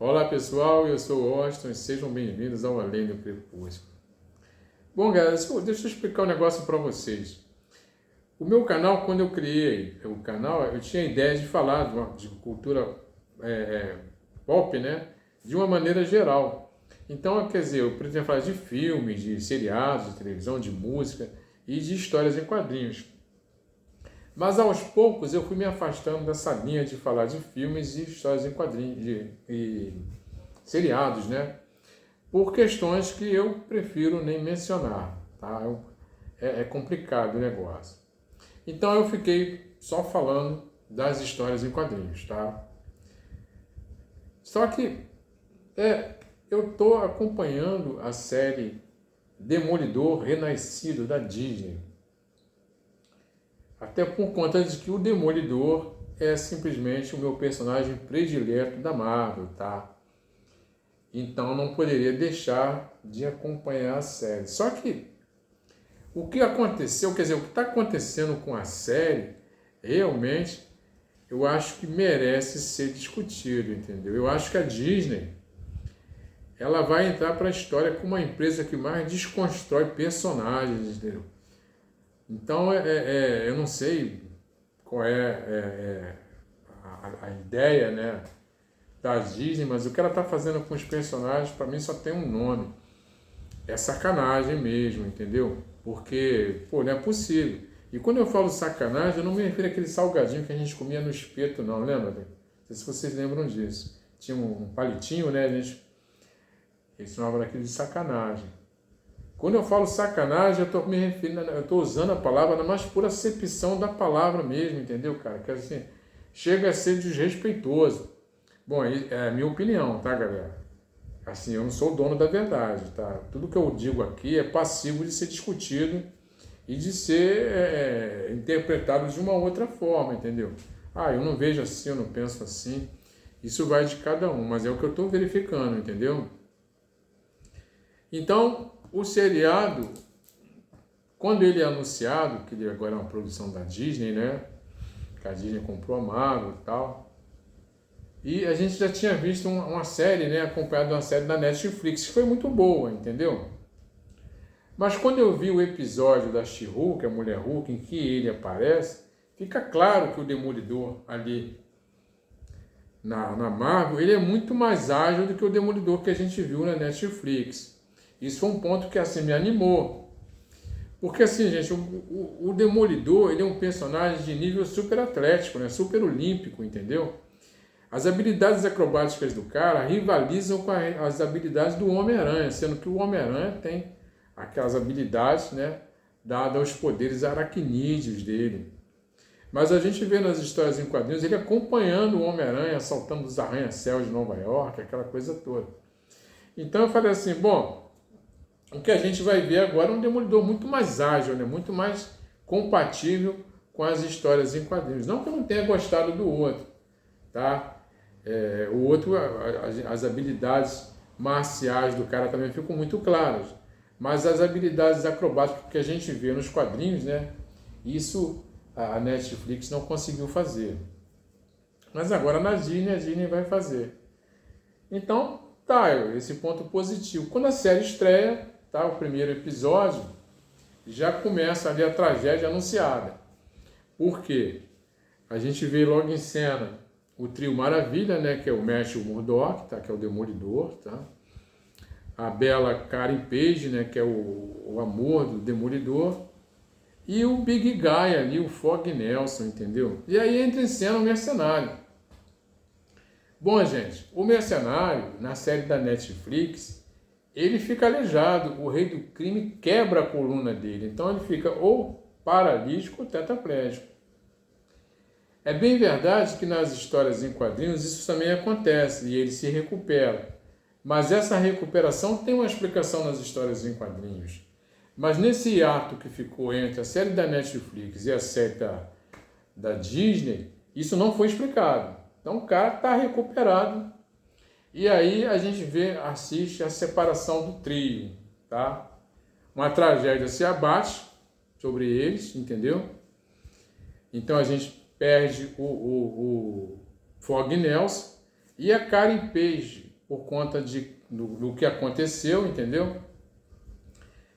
Olá pessoal, eu sou o Austin e sejam bem-vindos ao Além do Crepúsculo. Bom, galera, deixa eu explicar um negócio para vocês. O meu canal, quando eu criei o canal, eu tinha a ideia de falar de cultura pop, né? De uma maneira geral. Então, quer dizer, eu pretendo falar de filmes, de seriados, de televisão, de música e de histórias em quadrinhos. Mas aos poucos eu fui me afastando dessa linha de falar de filmes e histórias em quadrinhos e seriados, né? Por questões que eu prefiro nem mencionar, tá? É complicado o negócio. Então eu fiquei só falando das histórias em quadrinhos, tá? Só que eu estou acompanhando a série Demolidor Renascido da Disney. Até por conta de que o Demolidor é simplesmente o meu personagem predileto da Marvel, tá? Então não poderia deixar de acompanhar a série. Só que o que aconteceu, quer dizer, o que está acontecendo com a série, realmente, eu acho que merece ser discutido, entendeu? Eu acho que a Disney, ela vai entrar para a história como uma empresa que mais desconstrói personagens, entendeu? Então, eu não sei qual é a ideia, né, da Disney, mas o que ela está fazendo com os personagens, para mim, só tem um nome. É sacanagem mesmo, entendeu? Porque, pô, não é possível. E quando eu falo sacanagem, eu não me refiro àquele salgadinho que a gente comia no espeto, não, lembra? Não sei se vocês lembram disso. Tinha um palitinho, né, eles chamavam daquilo de sacanagem. Quando eu falo sacanagem, eu estou me referindo, eu estou usando a palavra na mais pura acepção da palavra mesmo, entendeu, cara? Que assim, chega a ser desrespeitoso. Bom, é a minha opinião, tá, galera? Assim, eu não sou o dono da verdade, tá? Tudo que eu digo aqui é passivo de ser discutido e de ser interpretado de uma outra forma, entendeu? Ah, eu não vejo assim, eu não penso assim. Isso vai de cada um, mas é o que eu estou verificando, entendeu? Então, o seriado, quando ele é anunciado, que ele agora é uma produção da Disney, né? Que a Disney comprou a Marvel e tal. E a gente já tinha visto uma série, né? Acompanhada de uma série da Netflix, que foi muito boa, entendeu? Mas quando eu vi o episódio da She-Hulk, a Mulher Hulk, em que ele aparece, fica claro que o Demolidor ali na Marvel, ele é muito mais ágil do que o Demolidor que a gente viu na Netflix. Isso foi um ponto que assim me animou. Porque assim, gente, o Demolidor, ele é um personagem de nível super atlético, né? Super olímpico, entendeu? As habilidades acrobáticas do cara rivalizam com as habilidades do Homem-Aranha, sendo que o Homem-Aranha tem aquelas habilidades, né, dadas aos poderes aracnídeos dele. Mas a gente vê nas histórias em quadrinhos ele acompanhando o Homem-Aranha, assaltando os arranha-céus de Nova York, aquela coisa toda. Então eu falei assim, bom, o que a gente vai ver agora é um Demolidor muito mais ágil, né, muito mais compatível com as histórias em quadrinhos. Não que eu não tenha gostado do outro, tá? O outro, as habilidades marciais do cara também ficam muito claras. Mas as habilidades acrobáticas que a gente vê nos quadrinhos, né? Isso a Netflix não conseguiu fazer. Mas agora na Disney, a Disney vai fazer. Então, tá, esse ponto positivo. Quando a série estreia, tá, o primeiro episódio, já começa ali a tragédia anunciada. Por quê? A gente vê logo em cena o trio Maravilha, né, que é o Matthew Murdock, tá, que é o Demolidor, tá? A bela Karen Page, né, que é o amor do Demolidor, e o Big Guy ali, o Fog Nelson, entendeu? E aí entra em cena o Mercenário. Bom, gente, o Mercenário, na série da Netflix, ele fica aleijado, o rei do crime quebra a coluna dele, então ele fica ou paralítico ou tetraplégico. É bem verdade que nas histórias em quadrinhos isso também acontece e ele se recupera. Mas essa recuperação tem uma explicação nas histórias em quadrinhos. Mas nesse ato que ficou entre a série da Netflix e a série da Disney, isso não foi explicado. Então o cara está recuperado. E aí a gente assiste a separação do trio, tá? Uma tragédia se abate sobre eles, entendeu? Então a gente perde o Fog Nelson e a Karen Page, por conta do que aconteceu, entendeu?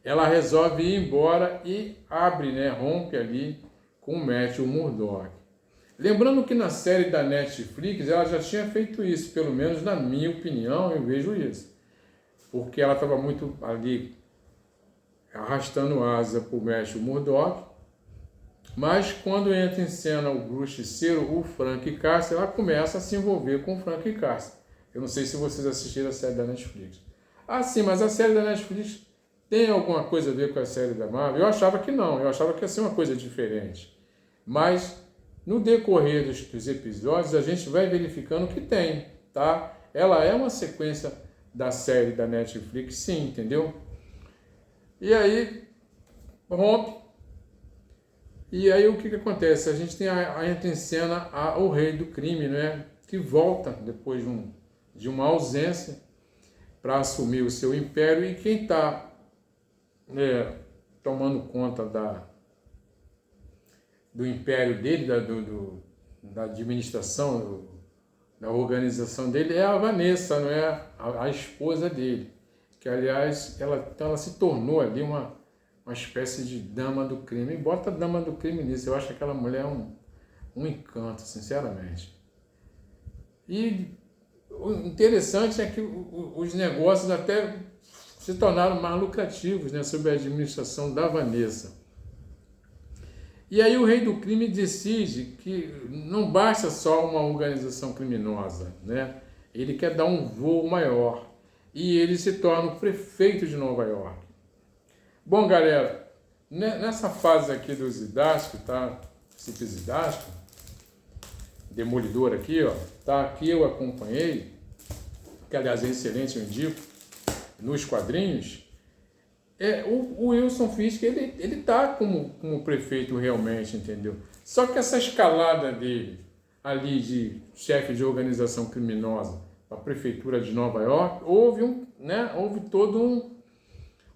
Ela resolve ir embora e abre, né, rompe ali com o Matthew Murdock. Lembrando que na série da Netflix ela já tinha feito isso, pelo menos na minha opinião eu vejo isso. Porque ela estava muito ali arrastando asa para o Matthew Murdock, mas quando entra em cena o Bruce Cero, o Frank Castle, ela começa a se envolver com o Frank Castle. Eu não sei se vocês assistiram a série da Netflix. Ah, sim, mas a série da Netflix tem alguma coisa a ver com a série da Marvel? Eu achava que não, eu achava que ia ser uma coisa diferente. Mas no decorrer dos episódios a gente vai verificando que tem, tá? Ela é uma sequência da série da Netflix, sim, entendeu? E aí rompe. E aí o que acontece? A gente tem entra em cena o rei do crime, né? Que volta depois de uma ausência para assumir o seu império, e quem está tomando conta do império dele, da administração, da organização dele, é a Vanessa, não é? A esposa dele, que aliás ela se tornou ali uma espécie de dama do crime. E bota a dama do crime nisso, eu acho aquela mulher um encanto, sinceramente. E o interessante é que os negócios até se tornaram mais lucrativos, né, sob a administração da Vanessa. E aí o rei do crime decide que não basta só uma organização criminosa, né? Ele quer dar um voo maior. E ele se torna o prefeito de Nova York. Bom, galera, nessa fase aqui do Zdarsky, tá? Cip Zdarsky, Demolidor aqui, ó, tá? Aqui eu acompanhei, que aliás é excelente, eu indico, nos quadrinhos. O Wilson Fisk, ele tá como prefeito realmente, entendeu? Só que essa escalada dele ali de chefe de organização criminosa para a prefeitura de Nova York, houve todo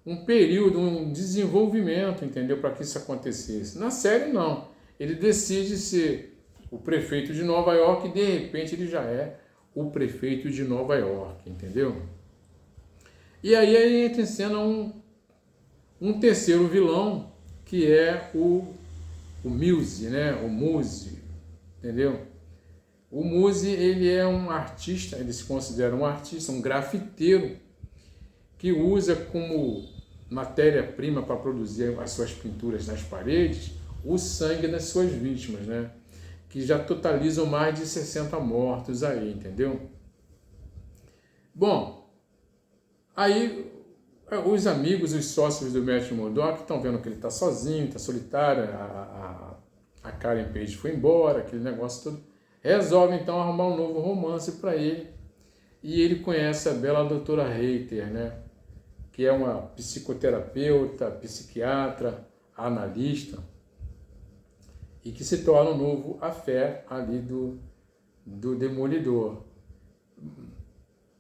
um período, um desenvolvimento, entendeu? Para que isso acontecesse. Na série, não. Ele decide ser o prefeito de Nova York e de repente ele já é o prefeito de Nova York, entendeu? E aí entra em cena um terceiro vilão, que é o Muse, né? O Muse, entendeu? O Muse, ele é um artista, ele se considera um artista, um grafiteiro, que usa como matéria-prima para produzir as suas pinturas nas paredes o sangue das suas vítimas, né? Que já totalizam mais de 60 mortos aí, entendeu? Bom, aí os amigos, os sócios do Matthew Murdock estão vendo que ele está sozinho, está solitário, a Karen Page foi embora, aquele negócio todo. Resolve então arrumar um novo romance para ele, e ele conhece a bela doutora Hayter, né? Que é uma psicoterapeuta, psiquiatra, analista, e que se torna um novo afé ali do Demolidor.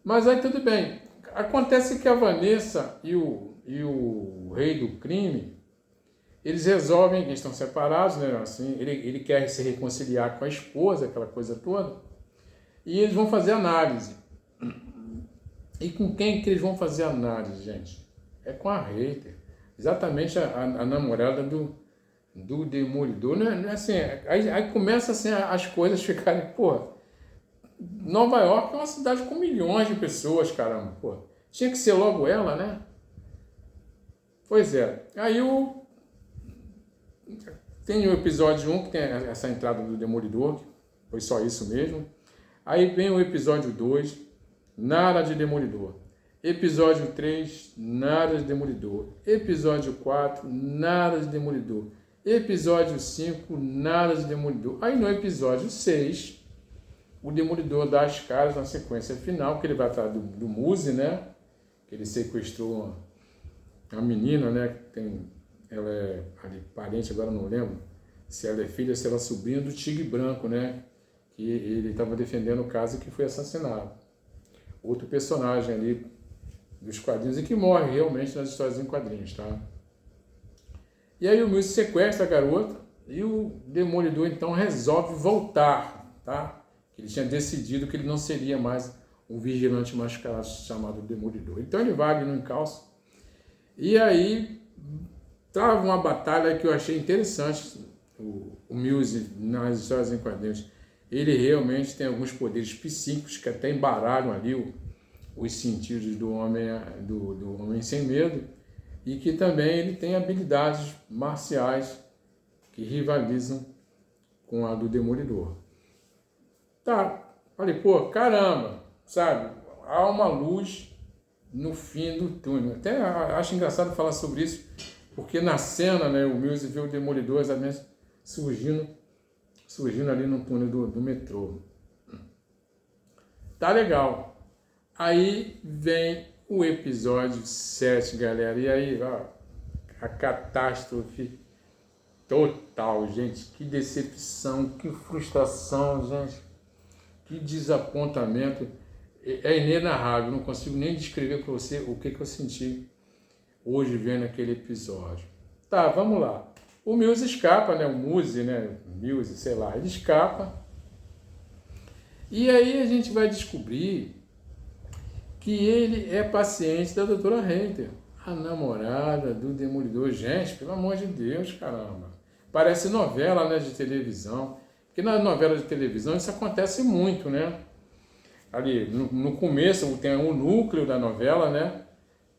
Mas aí tudo bem. Acontece que a Vanessa e o rei do crime, eles resolvem, eles estão separados, né? Assim, ele quer se reconciliar com a esposa, aquela coisa toda, e eles vão fazer análise. E com quem que eles vão fazer análise, gente? É com a Hayter, exatamente a namorada do Demolidor. Não é assim, aí começa assim, as coisas ficarem, pô, Nova York é uma cidade com milhões de pessoas, caramba, pô. Tinha que ser logo ela, né? Pois é. Aí tem o episódio 1, que tem essa entrada do Demolidor, que foi só isso mesmo. Aí vem o episódio 2, nada de Demolidor. Episódio 3, nada de Demolidor. Episódio 4, nada de Demolidor. Episódio 5, nada de Demolidor. Aí no episódio 6, o Demolidor dá as caras na sequência final, que ele vai atrás do Muse, né? Que ele sequestrou uma menina, né? Ela é ali, parente, agora não lembro se ela é filha, se ela é sobrinha do Tigre Branco, né? Que ele estava defendendo o caso, que foi assassinado. Outro personagem ali dos quadrinhos, e que morre realmente nas histórias em quadrinhos, tá? E aí o Muse sequestra a garota e o Demolidor então resolve voltar, tá? Ele tinha decidido que ele não seria mais um vigilante mascarado chamado Demolidor. Então ele vai ali no encalço, e aí trava uma batalha que eu achei interessante. O Muse, nas histórias em quadrinhos, ele realmente tem alguns poderes psíquicos que até embaralham ali os sentidos do homem sem medo, e que também ele tem habilidades marciais que rivalizam com a do Demolidor. Tá, falei, pô, caramba, sabe? Há uma luz no fim do túnel. Até acho engraçado falar sobre isso, porque na cena, né, o Muse vê o Demolidor exatamente surgindo ali no túnel do metrô. Tá legal. Aí vem o episódio 7, galera. E aí, ó, a catástrofe total, gente. Que decepção, que frustração, gente. Que desapontamento. É inenarrável. Não consigo nem descrever para você o que eu senti hoje vendo aquele episódio. Tá, vamos lá. O Muse escapa, né? O Muse, né? Muse, sei lá. Ele escapa. E aí a gente vai descobrir que ele é paciente da doutora Hayter, a namorada do Demolidor. Gente, pelo amor de Deus, caramba. Parece novela, né, de televisão. Porque na novela de televisão isso acontece muito, né? Ali, no começo tem o núcleo da novela, né?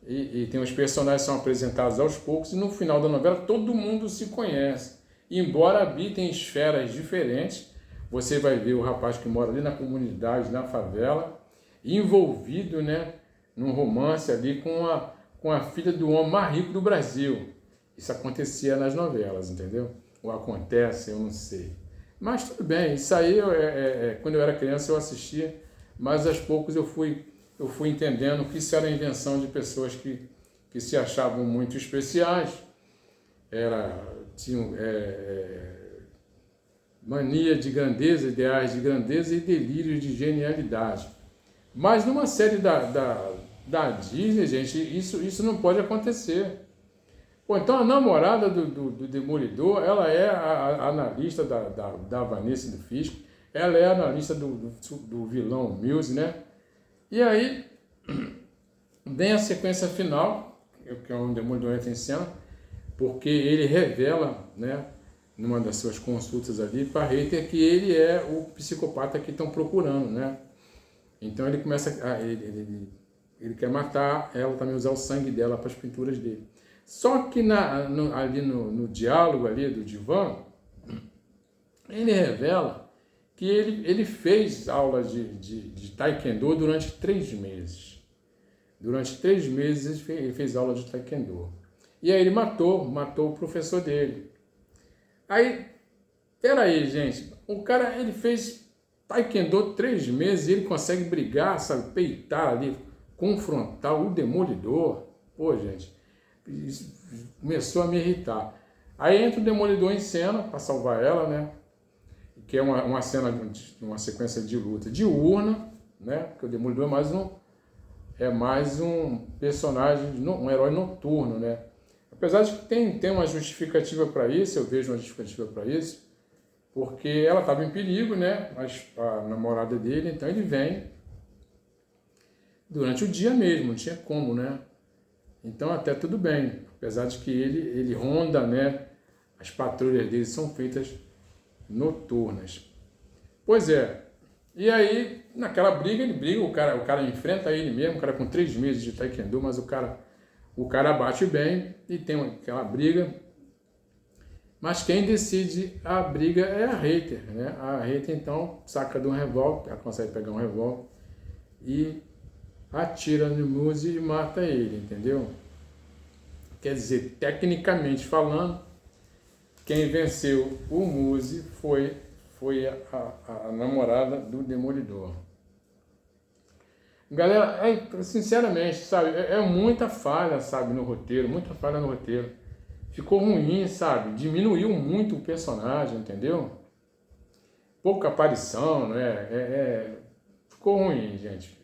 E tem os personagens que são apresentados aos poucos, e no final da novela todo mundo se conhece. Embora habitem esferas diferentes, você vai ver o rapaz que mora ali na comunidade, na favela, envolvido, né, num romance ali com a filha do homem mais rico do Brasil. Isso acontecia nas novelas, entendeu? Ou acontece, eu não sei. Mas tudo bem, isso aí, quando eu era criança eu assistia, mas aos poucos eu fui entendendo que isso era invenção de pessoas que se achavam muito especiais, tinham mania de grandeza, ideais de grandeza e delírio de genialidade. Mas numa série da Disney, gente, isso não pode acontecer. Pô, então a namorada do Demolidor, ela é a analista da Vanessa e do Fisk, ela é a analista do vilão Muse, né? E aí vem a sequência final, que é onde o Demolidor entra em cena, porque ele revela, né, numa das suas consultas ali para Hayter, que ele é o psicopata que estão procurando, né? Então ele começa ele quer matar ela, também usar o sangue dela para as pinturas dele. Só que ali no diálogo ali do divã, ele revela que ele fez aula de Taekwondo durante 3 meses. Durante 3 meses ele fez aula de Taekwondo. E aí ele matou o professor dele. Aí, peraí, gente, o cara, ele fez Taekwondo 3 meses e ele consegue brigar, sabe, peitar ali, confrontar o Demolidor. Pô, gente, isso começou a me irritar. Aí entra o Demolidor em cena para salvar ela, né? Que é uma cena, uma sequência de luta diurna, né? Porque o Demolidor é mais um personagem, um herói noturno, né? Apesar de que tem uma justificativa para isso, eu vejo uma justificativa para isso, porque ela estava em perigo, né? A namorada dele, então ele vem durante o dia mesmo, não tinha como, né? Então até tudo bem, apesar de que ele ronda, né? As patrulhas dele são feitas noturnas. Pois é, e aí naquela briga ele briga, o cara enfrenta ele mesmo, o cara com 3 meses de Taekwondo, mas o cara bate bem e tem aquela briga. Mas quem decide a briga é a Hayter, né? A Hayter então saca de um revólver, ela consegue pegar um revólver e atira no Muse e mata ele, entendeu? Quer dizer, tecnicamente falando, quem venceu o Muse foi a namorada do Demolidor. Galera, sinceramente, sabe, é muita falha, sabe, no roteiro, muita falha no roteiro. Ficou ruim, sabe, diminuiu muito o personagem, entendeu? Pouca aparição, né, ficou ruim, gente.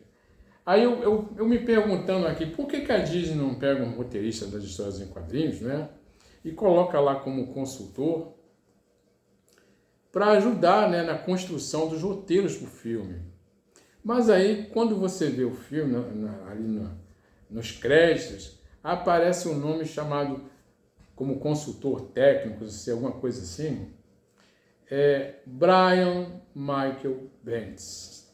Aí eu me perguntando aqui, por que a Disney não pega um roteirista das histórias em quadrinhos, né, e coloca lá como consultor para ajudar, né, na construção dos roteiros do filme? Mas aí, quando você vê o filme, nos créditos, aparece um nome chamado como consultor técnico, se alguma coisa assim, Brian Michael Bendis.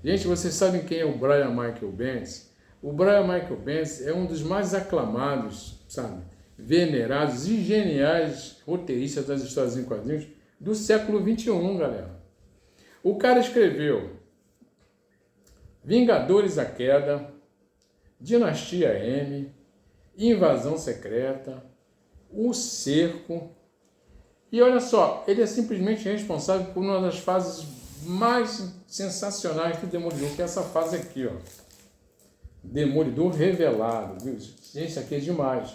Gente, vocês sabem quem é o Brian Michael Bendis? O Brian Michael Bendis é um dos mais aclamados, sabe, venerados e geniais roteiristas das histórias em quadrinhos do século XXI, galera. O cara escreveu Vingadores à Queda, Dinastia M, Invasão Secreta, O Cerco. E olha só, ele é simplesmente responsável por uma das fases mais sensacionais do Demolidor, que é essa fase aqui, ó. Demolidor Revelado. Viu? Gente, isso aqui é demais.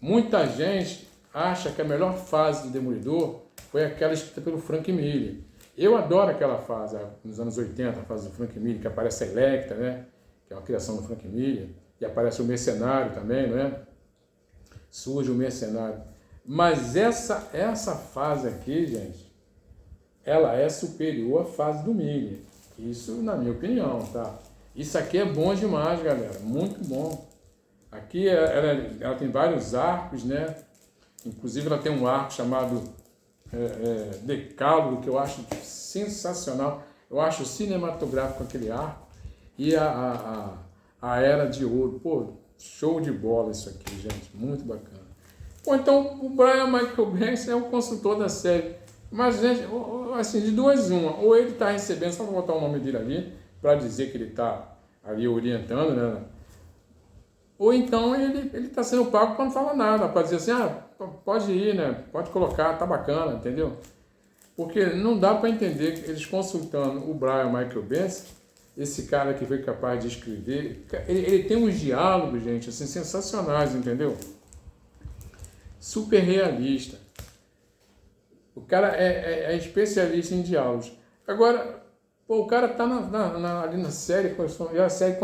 Muita gente acha que a melhor fase do Demolidor foi aquela escrita pelo Frank Miller. Eu adoro aquela fase, nos anos 80, a fase do Frank Miller, que aparece a Elektra, né? Que é uma criação do Frank Miller. E aparece o Mercenário também, não é? Surge o Mercenário. Mas essa fase aqui, gente, ela é superior à fase do Miller. Isso na minha opinião, tá? Isso aqui é bom demais, galera. Muito bom. Aqui ela tem vários arcos, né? Inclusive ela tem um arco chamado Decálogo, que eu acho sensacional. Eu acho cinematográfico aquele arco. E a Era de Ouro. Pô, show de bola isso aqui, gente. Muito bacana. Pô, então o Brian Michael Bendis é o consultor da série. Mas, gente, assim, de duas uma. Ou ele está recebendo, só vou botar o nome dele ali, para dizer que ele está ali orientando, né? Ou então ele está sendo pago para não falar nada, para dizer assim, pode ir, né? Pode colocar, tá bacana, entendeu? Porque não dá para entender que eles consultando o Brian Michael Bendis, esse cara que foi capaz de escrever, ele tem uns diálogos, gente, assim, sensacionais, entendeu? Super realista. O cara é especialista em diálogos. Agora, pô, o cara tá ali na série, e a série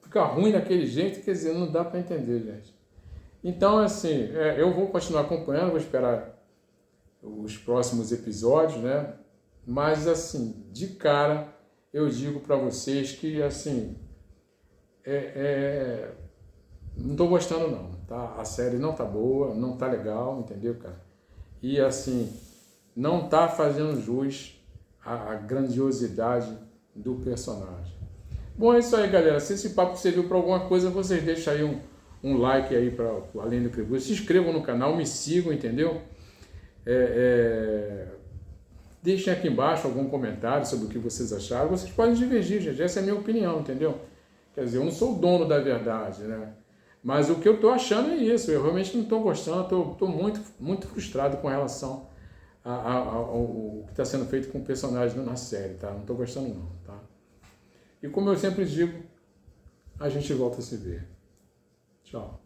fica ruim daquele jeito, quer dizer, não dá para entender, gente. Então, assim, eu vou continuar acompanhando, vou esperar os próximos episódios, né? Mas, assim, de cara, eu digo para vocês que, assim, não tô gostando não, tá? A série não tá boa, não tá legal, entendeu, cara? E, assim, não tá fazendo jus à grandiosidade do personagem. Bom, é isso aí, galera. Se esse papo serviu para alguma coisa, vocês deixam aí um like aí para Além do Crepúsculo. Se inscrevam no canal, me sigam, entendeu? Deixem aqui embaixo algum comentário sobre o que vocês acharam. Vocês podem divergir, gente. Essa é a minha opinião, entendeu? Quer dizer, eu não sou o dono da verdade, né? Mas o que eu estou achando é isso. Eu realmente não estou gostando. Estou muito, muito frustrado com relação ao que está sendo feito com o personagem na série, tá? Não estou gostando não, tá? E como eu sempre digo, a gente volta a se ver. Tchau.